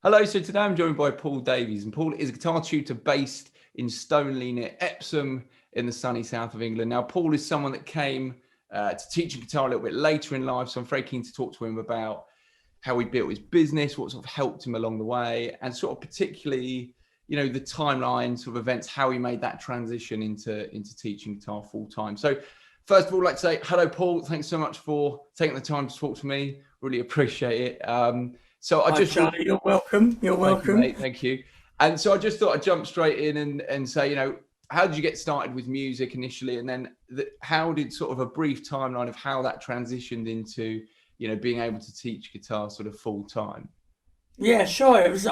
Hello, so today I'm joined by Paul Davies, and Paul is a guitar tutor based in Stoneleigh near Epsom in the sunny south of England. Now, Paul is someone that came to teaching guitar a little bit later in life, so I'm very keen to talk to him about how he built his business, what sort of helped him along the way, and sort of particularly, the timeline sort of events, how he made that transition into teaching guitar full time. So first of all, I'd like to say hello, Paul. Thanks so much for taking the time to talk to me. Really appreciate it. So I just Charlie, you're welcome. You're welcome. Thank you, mate. Thank you. And so I just thought I'd jump straight in and say, how did you get started with music initially? And then how did sort of a brief timeline of how that transitioned into, being able to teach guitar sort of full time? Yeah, sure. I was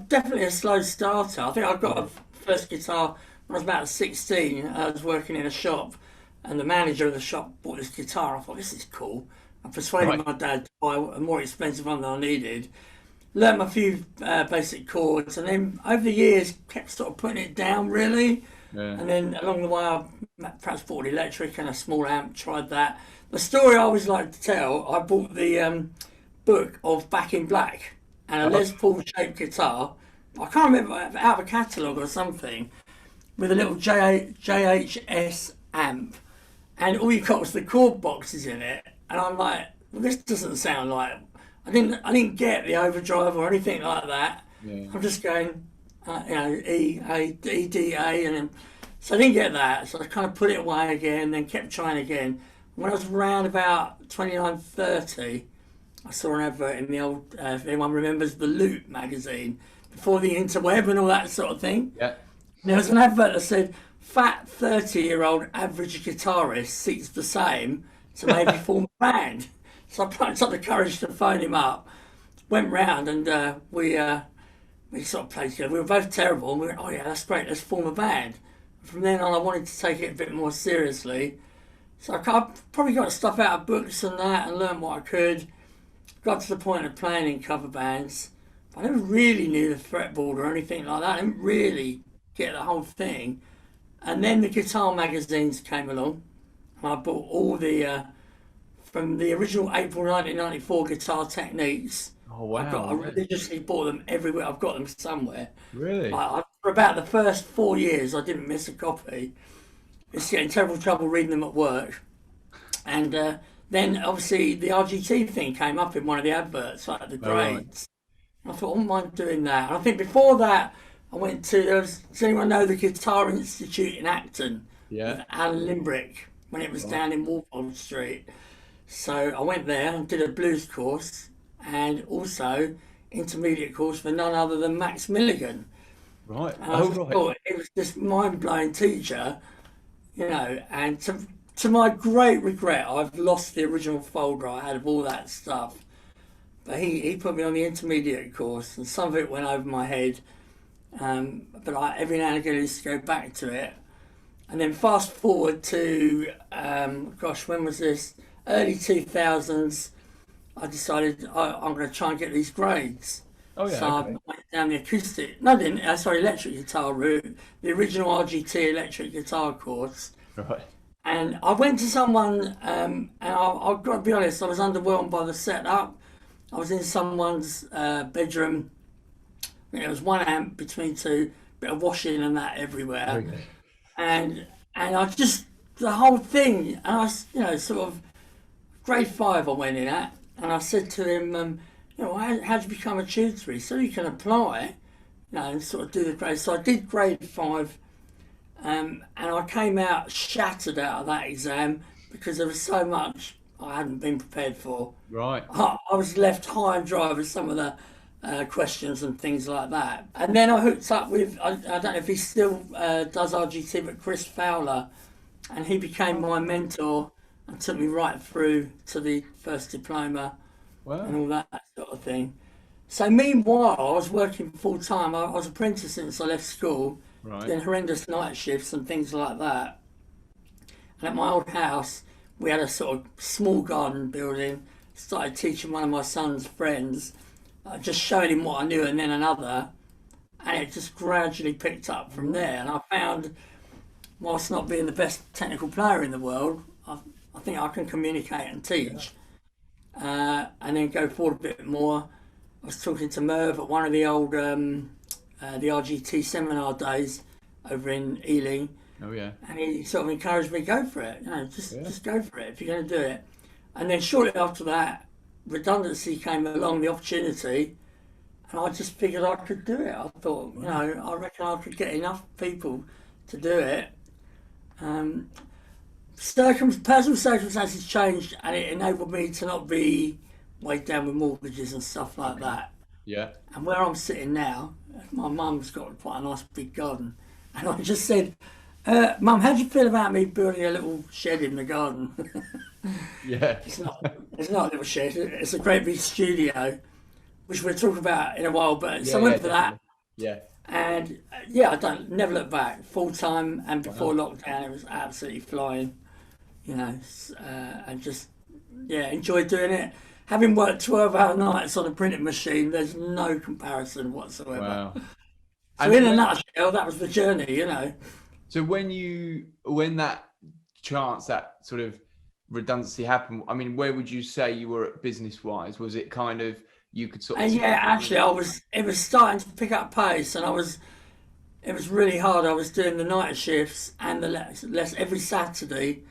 definitely a slow starter. I think I got a first guitar when I was about 16. I was working in a shop, and the manager of the shop bought this guitar. I thought, this is cool. I persuaded my dad to buy a more expensive one than I needed. Learned a few basic chords, and then over the years kept sort of putting it down really. Yeah. And then along the way, I perhaps bought an electric and a small amp. Tried that. The story I always like to tell: I bought the book of Back in Black and a Les Paul shaped guitar. I can't remember, out of a catalogue or something, with a little JHS amp, and all you got was the chord boxes in it. And I'm like, well, this doesn't sound like. I didn't get the overdrive or anything like that. Yeah. I'm just going, E, A, D, D, A, and then, so I didn't get that. So I kind of put it away again, then kept trying again. When I was around about 29, 30, I saw an advert in the old, if anyone remembers, the Loot magazine, before the interweb and all that sort of thing. Yeah. There was an advert that said, fat 30-year-old average guitarist seeks the same to maybe form a band. So I plucked up the courage to phone him up, went round, and we sort of played together. We were both terrible, and we went, oh yeah, that's great, let's form a band. From then on, I wanted to take it a bit more seriously. So I probably got stuff out of books and that, and learned what I could. Got to the point of playing in cover bands. But I never really knew the fretboard or anything like that. I didn't really get the whole thing. And then the guitar magazines came along, and I bought all the, from the original April 1994 Guitar Techniques. Oh, wow. I religiously bought them everywhere. I've got them somewhere. Really? For about the first 4 years, I didn't miss a copy. It's getting terrible trouble reading them at work. And then, obviously, the RGT thing came up in one of the adverts, like the grades. I thought, I wouldn't mind doing that. And I think before that, I went to, does anyone know the Guitar Institute in Acton? Yeah. With Alan Limbrick, when it was down in Walpole Street. So I went there and did a blues course, and also intermediate course for none other than Max Milligan. Right. And I thought it was this mind-blowing teacher, and to my great regret, I've lost the original folder I had of all that stuff. But he put me on the intermediate course, and some of it went over my head. But every now and again I used to go back to it. And then fast forward to, when was this? Early 2000s, I decided I'm going to try and get these grades. Oh, yeah. So Okay. I went down the electric guitar route, the original RGT electric guitar course. Right. And I went to someone, and I've got to be honest, I was underwhelmed by the setup. I was in someone's bedroom. There was one amp between two, bit of washing and that everywhere. Okay. And I just, the whole thing, and I, sort of, grade 5 I went in at, and I said to him, how do you become a tutor? He said, you can apply, and sort of do the grade. So I did grade 5, and I came out shattered out of that exam because there was so much I hadn't been prepared for. Right. I was left high and dry with some of the questions and things like that. And then I hooked up with, I don't know if he still does RGT, but Chris Fowler, and he became my mentor and took me right through to the first diploma. Wow. And all that sort of thing. So meanwhile, I was working full time. I was apprentice since I left school, doing horrendous night shifts and things like that. And at my old house, we had a sort of small garden building. Started teaching one of my son's friends, just showing him what I knew and then another. And it just gradually picked up from there. And I found, whilst not being the best technical player in the world, I think I can communicate and teach. And then go forward a bit more. I was talking to Merv at one of the old the RGT seminar days over in Ealing, Oh yeah. and he sort of encouraged me, go for it, Yeah. just go for it if you're going to do it. And then shortly after that, redundancy came along, the opportunity, and I just figured I could do it. I thought, I reckon I could get enough people to do it. Personal circumstances changed, and it enabled me to not be weighed down with mortgages and stuff like that. Yeah. And where I'm sitting now, my mum's got quite a nice big garden, and I just said, Mum, how do you feel about me building a little shed in the garden? Yeah. It's not a little shed, it's a great big studio, which we'll talk about in a while, but so I went for that. Yeah. And I never look back. Full time, and before lockdown, it was absolutely flying, and just enjoyed doing it. Having worked 12-hour nights on a printing machine, there's no comparison whatsoever. Wow. So in a nutshell, that was the journey, So when that sort of redundancy happened, I mean, where would you say you were at business-wise? Was it kind of, you could sort of... And actually, it was starting to pick up pace, and it was really hard. I was doing the night shifts and the less every Saturday.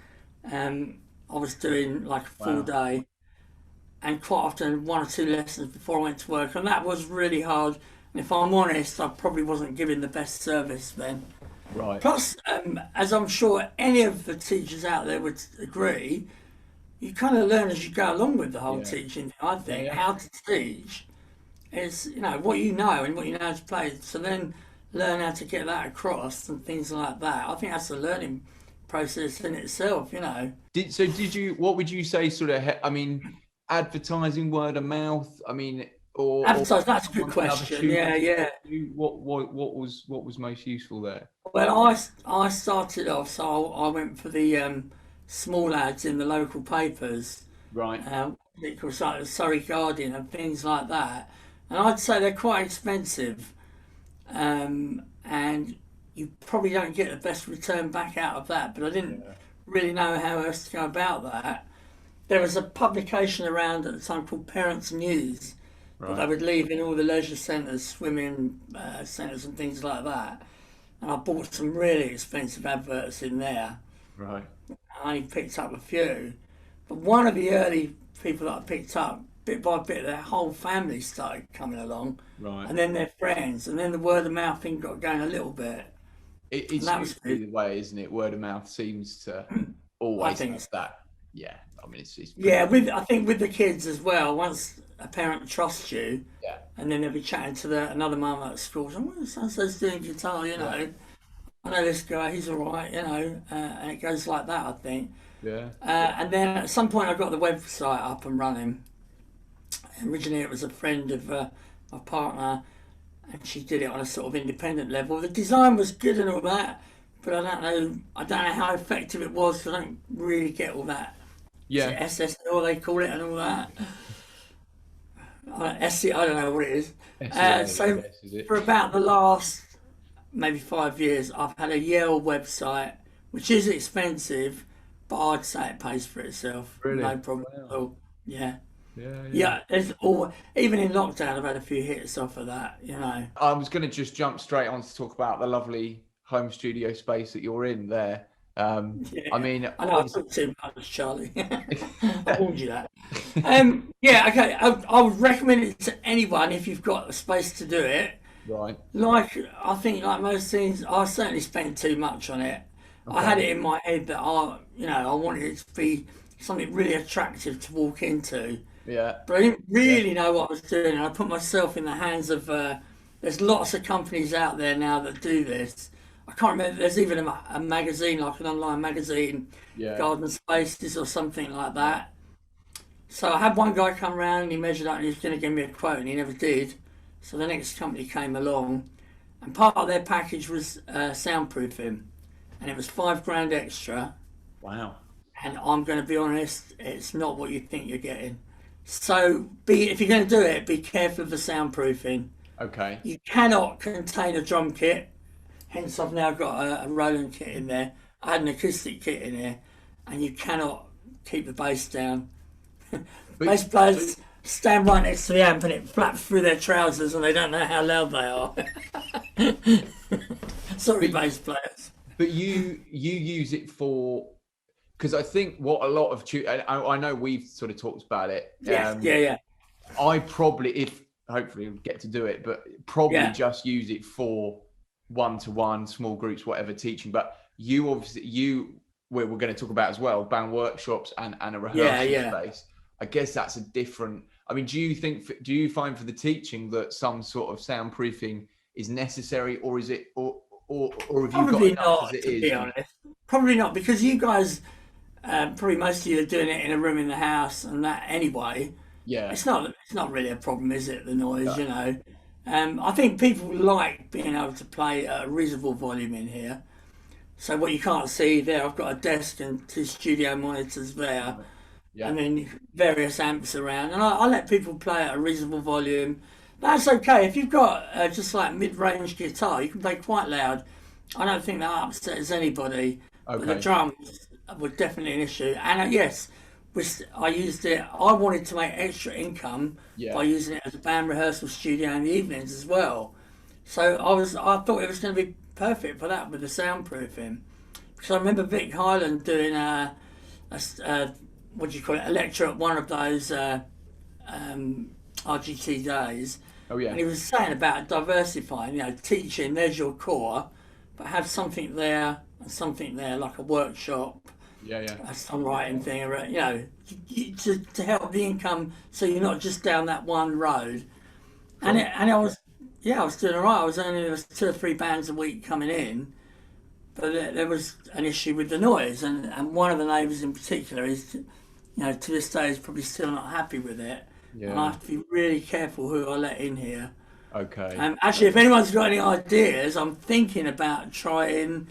I was doing like a full day, and quite often 1 or 2 lessons before I went to work, and that was really hard. And if I'm honest, I probably wasn't giving the best service then. Right. Plus, as I'm sure any of the teachers out there would agree, you kind of learn as you go along with the whole teaching thing. I think how to teach is, what you know and what you know how to play. So then learn how to get that across and things like that. I think that's a learning process in itself, Did you, what would you say sort of, advertising, word of mouth, or advertising, that's a good question. Yeah. What was most useful there? Well, I started off, so I went for the small ads in the local papers. Right. It was like the Surrey Guardian and things like that. And I'd say they're quite expensive. And you probably don't get the best return back out of that, but I didn't really know how else to go about that. There was a publication around at the time called Parents News, that they would leave in all the leisure centres, swimming centres and things like that. And I bought some really expensive adverts in there. Right. I only picked up a few. But one of the early people that I picked up, bit by bit, their whole family started coming along. Right. And then their friends, and then the word of mouth thing got going a little bit. It's usually the way, isn't it? Word of mouth seems to always have that. Yeah. I think with the kids as well, once a parent trusts you, and then they'll be chatting to another mum at school, so-and-so's doing guitar, I know this guy, he's all right, and it goes like that, I think. Yeah. And then at some point I got the website up and running. Originally it was a friend of my partner, and she did it on a sort of independent level. The design was good and all that, but I don't know how effective it was, because I don't really get all that. Yeah. SSL they call it and all that. I don't know what it is. So for about the last maybe 5 years, I've had a Yale website, which is expensive, but I'd say it pays for itself. Really? No problem at all. Yeah. Yeah. Even in lockdown, I've had a few hits off of that, I was going to just jump straight on to talk about the lovely home studio space that you're in there. I know I talked too much, Charlie. I warned you that. Okay. I would recommend it to anyone if you've got the space to do it. Right. I think like most things, I certainly spent too much on it. Okay. I had it in my head that I wanted it to be something really attractive to walk into. Yeah. But I didn't really know what I was doing, and I put myself in the hands of. There's lots of companies out there now that do this. I can't remember. There's even a magazine, like an online magazine, Garden Spaces or something like that. So I had one guy come around and he measured up and he was going to give me a quote, and he never did. So the next company came along, and part of their package was soundproofing, and it was $5,000 extra. Wow. And I'm going to be honest, it's not what you think you're getting. So if you're going to do it, be careful of the soundproofing. Okay. You cannot contain a drum kit. Hence, I've now got a Roland kit in there. I had an acoustic kit in here, and you cannot keep the bass down. Bass players stand right next to the amp and it flaps through their trousers and they don't know how loud they are. Sorry, bass players. But you use it for, because I think what a lot of I know we've sort of talked about it. Yeah. I probably, if hopefully we'll get to do it, but probably just use it for one-to-one, small groups, whatever, teaching. But you obviously, we're going to talk about as well, band workshops and a rehearsal space. I guess that's a different, I mean, do you find for the teaching that some sort of soundproofing is necessary, or is it, or have you Probably got not, as it to is? be honest. Probably not, because you guys, probably most of you are doing it in a room in the house and that anyway. Yeah. It's not really a problem, is it? The noise, you know. I think people like being able to play at a reasonable volume in here. So what you can't see there, I've got a desk and 2 studio monitors there, and then various amps around, and I let people play at a reasonable volume. That's okay if you've got just like mid-range guitar, you can play quite loud. I don't think that upsets anybody. But the drums were definitely an issue, and yes. I used it. I wanted to make extra income by using it as a band rehearsal studio in the evenings as well. So I thought it was going to be perfect for that with the soundproofing. Because I remember Vic Hyland doing what do you call it, a lecture at one of those RGT days. Oh yeah. And he was saying about diversifying. You know, teaching. There's your core, but have something there and something there, like a workshop. A songwriting thing, you know, to help the income, so you're not just down that one road. And I was doing all right. There was 2 or 3 bands a week coming in, but there was an issue with the noise, and one of the neighbours in particular is, you know, to this day is probably still not happy with it. And I have to be really careful who I let in here. Okay. Actually, if anyone's got any ideas, I'm thinking about trying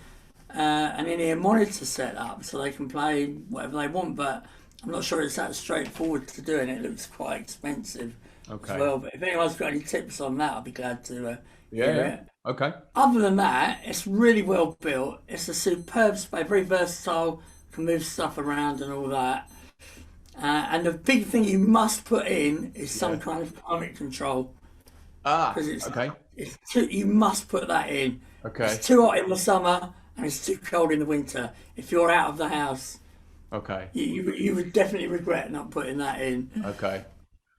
an in-ear monitor set up so they can play whatever they want, but I'm not sure it's that straightforward to do, and it looks quite expensive as well. But if anyone's got any tips on that, I'll be glad to hear it. Okay. Other than that, it's really well built. It's a superb space, very versatile, can move stuff around and all that. And the big thing you must put in is some kind of climate control. You must put that in. Okay. It's too hot in the summer and it's too cold in the winter. If you're out of the house, you would definitely regret not putting that in. Okay,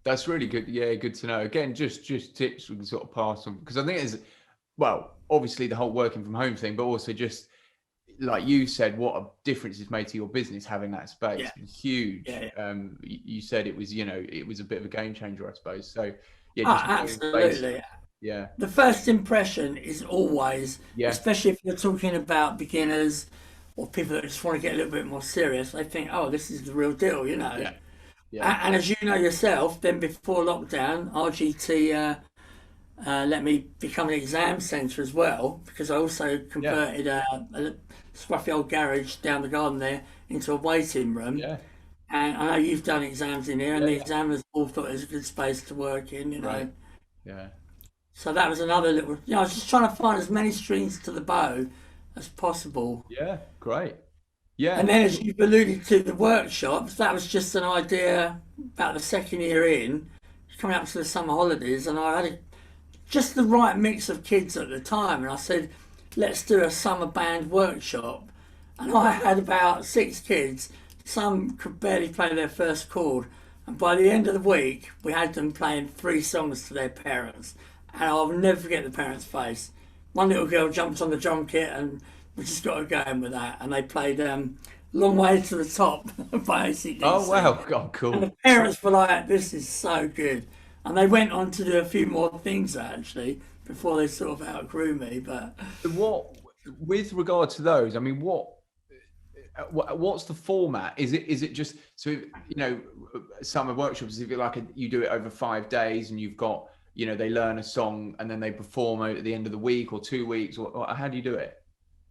that's really good. Yeah, good to know. Again, just tips we can sort of pass on, because I think it's, well, obviously the whole working from home thing, but also just like you said, what a difference it's made to your business having that space. Huge. You said it was, you know, it was a bit of a game changer, I suppose. So absolutely. The first impression is always, especially if you're talking about beginners or people that just want to get a little bit more serious, they think, oh, this is the real deal, you know. And as you know yourself, then before lockdown, RGT let me become an exam centre as well, because I also converted a scruffy old garage down the garden there into a waiting room. And I know you've done exams in here, and the examiners all thought it was a good space to work in, you know. So that was another little, you know, I was just trying to find as many strings to the bow as possible. Great. And then, as you've alluded to, the workshops, that was just an idea about the second year in, coming up to the summer holidays, and I had just the right mix of kids at the time, and I said, let's do a summer band workshop. And I had about 6 kids. Some could barely play their first chord, and by the end of the week, we had them playing 3 songs to their parents. And I'll never forget the parents' face. One little girl jumped on the drum kit and we just got her going with that. And they played Long Way to the Top by AC/DC. Oh, wow. God, cool. And the parents were like, this is so good. And they went on to do a few more things, actually, before they sort of outgrew me. But what, with regard to those, I mean, what's the format? Is it just, so, you know, summer workshops, if you like, you do it over 5 days and you've got, you know, they learn a song and then they perform at the end of the week or 2 weeks, or how do you do it?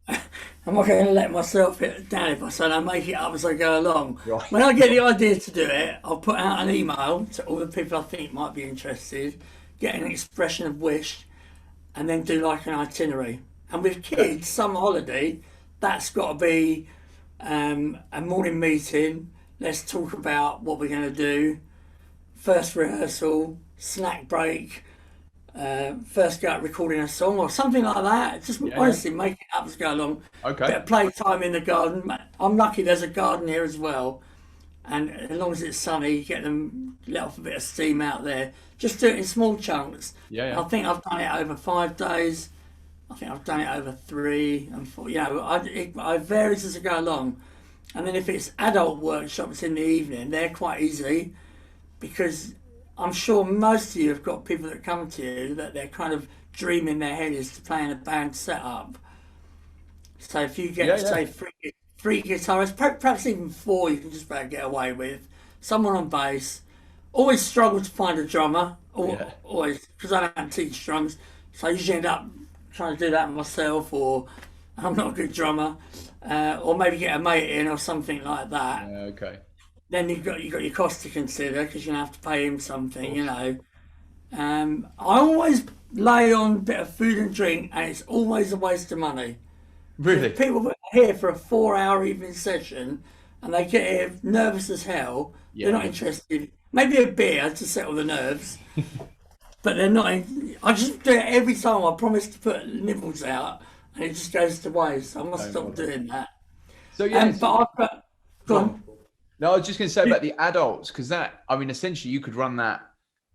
I'm not going to let myself hit down if I say I make it up as I go along. When I get the idea to do it, I'll put out an email to all the people I think might be interested, get an expression of wish, and then do like an itinerary. And with kids, summer holiday, that's got to be a morning meeting. Let's talk about what we're going to do. first rehearsal, snack break, first go out recording a song or something like that. Just honestly make it up as go along. Okay. Bit of playtime in the garden. I'm lucky there's a garden here as well. And as long as it's sunny, you get them, let off a bit of steam out there. Just do it in small chunks. Yeah. I think I've done it over 5 days. I think I've done it over 3 and 4. You know, it varies as I go along. And then if it's adult workshops in the evening, they're quite easy because I'm sure most of you have got people that come to you that their kind of dream in their head is to play in a band setup. So if you get, say, three guitarists, perhaps even 4, you can just about get away with. Someone on bass. Always struggle to find a drummer. Always, because I don't teach drums. So I usually end up trying to do that myself, or I'm not a good drummer. Or maybe get a mate in or something like that. Yeah, okay. Then you've got your cost to consider because you're going to have to pay him something, you know. I always lay on a bit of food and drink, and it's always a waste of money. Really? If people are here for a 4-hour evening session and they get here nervous as hell, they're not interested. Maybe a beer to settle the nerves, but they're not. I just do it every time. I promise to put nibbles out, and it just goes to waste. I must stop doing that. So yeah, but I've got. Go on. No, I was just going to say about the adults, because that, I mean, essentially you could run that.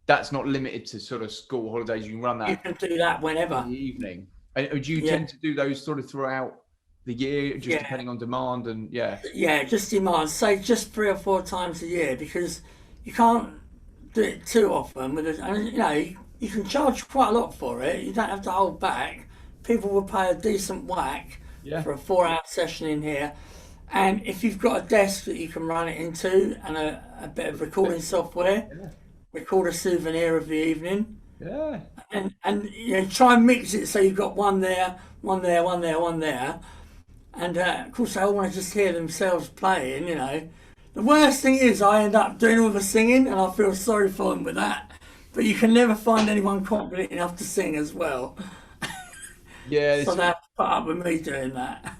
That's not limited to sort of school holidays. You can run that. You can do that whenever. In the evening. And do you tend to do those sort of throughout the year, just depending on demand and Yeah, just demand. Say just 3 or 4 times a year because you can't do it too often. And you know, you can charge quite a lot for it. You don't have to hold back. People will pay a decent whack for a 4-hour session in here. And if you've got a desk that you can run it into and a bit of recording software, record a souvenir of the evening. Yeah. And you know, try and mix it so you've got one there, one there, one there, one there. And of course, they all want to just hear themselves playing, you know. The worst thing is I end up doing all the singing and I feel sorry for them with that. But you can never find anyone confident enough to sing as well. Yeah. So they have to put up with me doing that.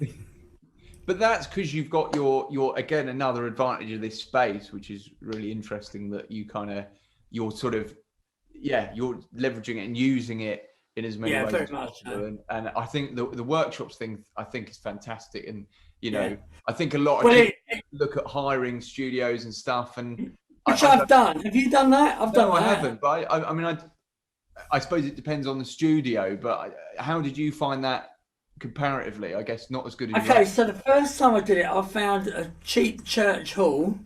But that's because you've got your again, another advantage of this space, which is really interesting that you're leveraging it and using it in as many ways very as much possible. And I think the workshops thing I think is fantastic. And you know, Yeah. I think a lot of people look at hiring studios and stuff, and Which I've done. Have you done that? I've done that. I haven't, but I mean, I suppose it depends on the studio. But how did you find that comparatively? I guess not as good as Okay, so the first time I did it, I found a cheap church hall.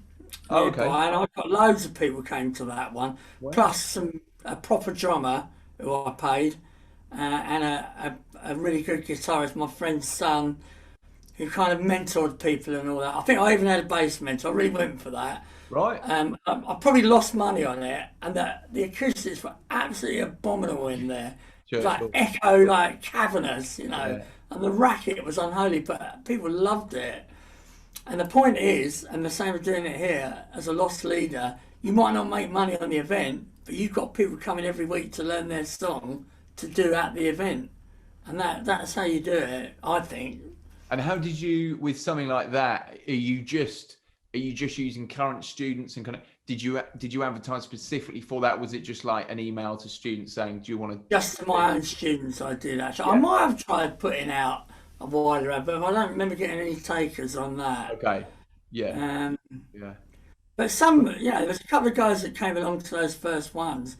Oh, okay. And I got loads of people came to that one, plus a proper drummer who I paid, and a really good guitarist, my friend's son, who kind of mentored people and all that. I think I even had a bass mentor. I really went for that. Right. I probably lost money on it, and the acoustics were absolutely abominable in there. Sure, Like echo, like cavernous, you know. And the racket was unholy, but people loved it. And the point is, and the same as doing it here, as a lost leader, you might not make money on the event, but you've got people coming every week to learn their song to do at the event. And that's how you do it, I think. And how did you, with something like that, are you just using current students and kind of, did you advertise specifically for that? Was it just like an email to students saying, do you want to? Just to my own students, I did actually. I might have tried putting out a wider ad, but I don't remember getting any takers on that. Okay. Yeah. But some, you know, there's a couple of guys that came along to those first ones,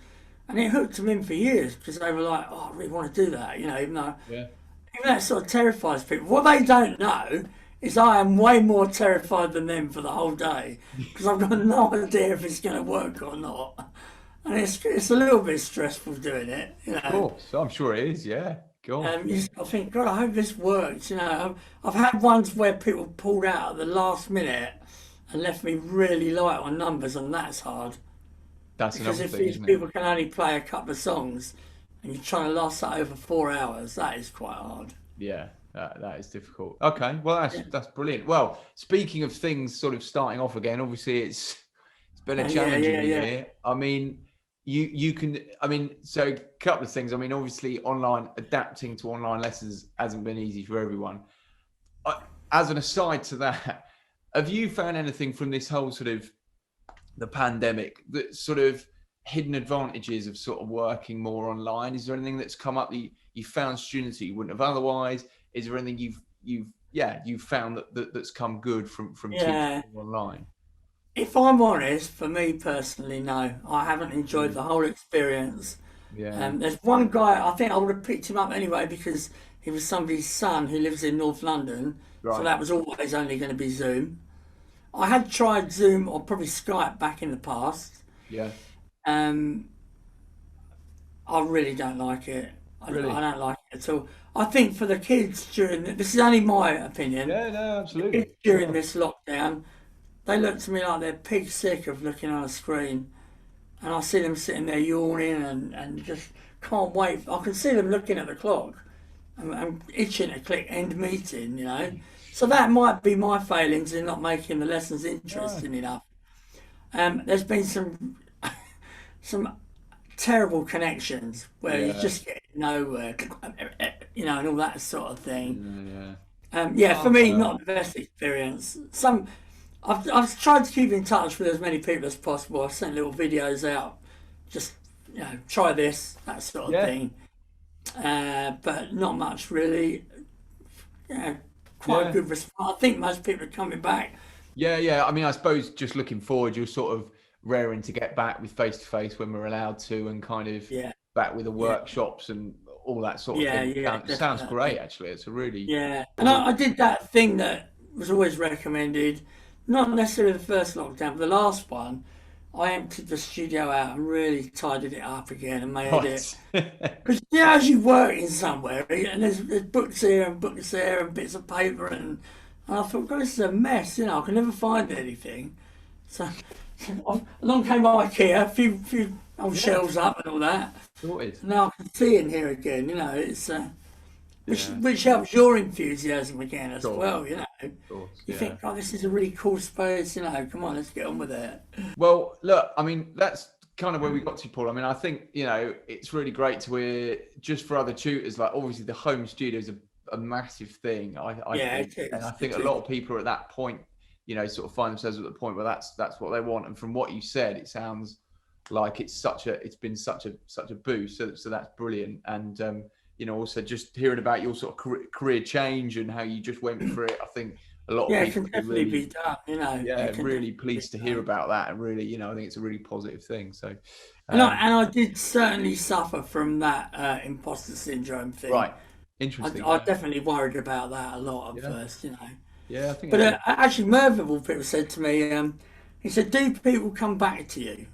and it hooked them in for years because they were like, "Oh, I really want to do that," you know. Even though it sort of terrifies people. What they don't know is I am way more terrified than them for the whole day because I've got no idea if it's going to work or not, and it's a little bit stressful doing it, you know. Of course, I'm sure it is. Yeah. I think, God, I hope this works. You know, I've had ones where people pulled out at the last minute and left me really light on numbers, and that's hard. That's because another if thing, these people can only play a couple of songs, and you're trying to last that over 4 hours, that is quite hard. Yeah, that is difficult. Okay, well that's brilliant. Well, speaking of things sort of starting off again, obviously it's been a challenging year. I mean. You can, I mean, so a couple of things. I mean, obviously adapting to online lessons hasn't been easy for everyone. As an aside to that, have you found anything from this whole sort of the pandemic, the sort of hidden advantages of sort of working more online? Is there anything that's come up that you found students that you wouldn't have otherwise? Is there anything you've found that's come good from teaching online? If I'm honest, for me personally, no, I haven't enjoyed Mm. the whole experience. Yeah. There's one guy, I think I would have picked him up anyway because he was somebody's son who lives in North London. So Right. that was always only going to be Zoom. I had tried Zoom or probably Skype back in the past. Yeah. Um, I really don't like it. Really? I don't like it at all. I think for the kids this is only my opinion, Yeah. No. kids Absolutely. during Yeah. this lockdown, they look to me like they're pig sick of looking on a screen. And I see them sitting there yawning and just can't wait. I can see them looking at the clock and itching to click end meeting, you know. So that might be my failings in not making the lessons interesting enough. There's been some terrible connections where you just get nowhere, you know, and all that sort of thing. Yeah. For me, not the best experience. I've tried to keep in touch with as many people as possible. I've sent little videos out, just, you know, try this, that sort of thing. But not much really. Quite a good response. I think most people are coming back. Yeah. I mean, I suppose just looking forward, you're sort of raring to get back with face-to-face when we're allowed to, and kind of back with the workshops and all that sort of thing. Sounds great, actually. It's a really... And I did that thing that was always recommended, not necessarily the first lockdown, but the last one. I emptied the studio out and really tidied it up again and made it. Because, you know, as you work in somewhere, and there's books here and books there and bits of paper, and I thought, God, this is a mess, you know, I can never find anything. So along came IKEA, a few old shelves up and all that. Sorted. Now I can see in here again, you know, it's which helps your enthusiasm again as well, you know. You think, oh, this is a really cool space, you know, come on, let's get on with it. Well, look, I mean, that's kind of where we got to, Paul. I mean, I think, you know, it's really great to hear, just for other tutors, like obviously the home studio is a massive thing. I think, and I think a lot of people are at that point, you know, sort of find themselves at the point where that's what they want. And from what you said, it sounds like it's been such a boost. So that's brilliant. And you know, also just hearing about your sort of career change and how you just went for it, I think a lot of people it can definitely be done, you know. Really pleased to hear about that, and really, you know, I think it's a really positive thing. So, and I did certainly suffer from that imposter syndrome thing. Right, interesting. I definitely worried about that a lot at first, you know. Yeah, I think. But actually, Mervyn people said to me, he said, "Do people come back to you?"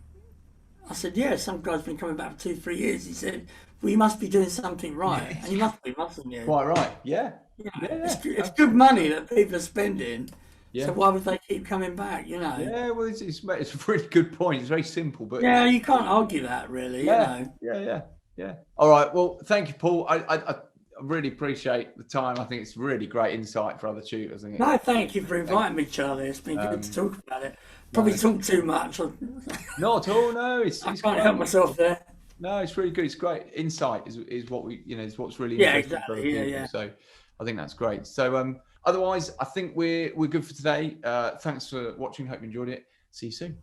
I said, "Yeah, some guy's been coming back for 2-3 years." He said, "Well, you must be doing something right," and you must be, mustn't you? Quite right. Yeah. You know, it's good money that people are spending. So why would they keep coming back? You know. Yeah. Well, it's a really good point. It's very simple, but you can't argue that, really. You know. Yeah. All right. Well, thank you, Paul. I really appreciate the time. I think it's really great insight for other tutors. No, thank you for inviting me, Charlie. It's been good to talk about it. Probably talk too much. Not at all. No, I can't help myself there. No, it's really good. It's great. Insight is what we, you know, is what's really interesting for other people. So I think that's great. So otherwise, I think we're good for today. Thanks for watching. Hope you enjoyed it. See you soon.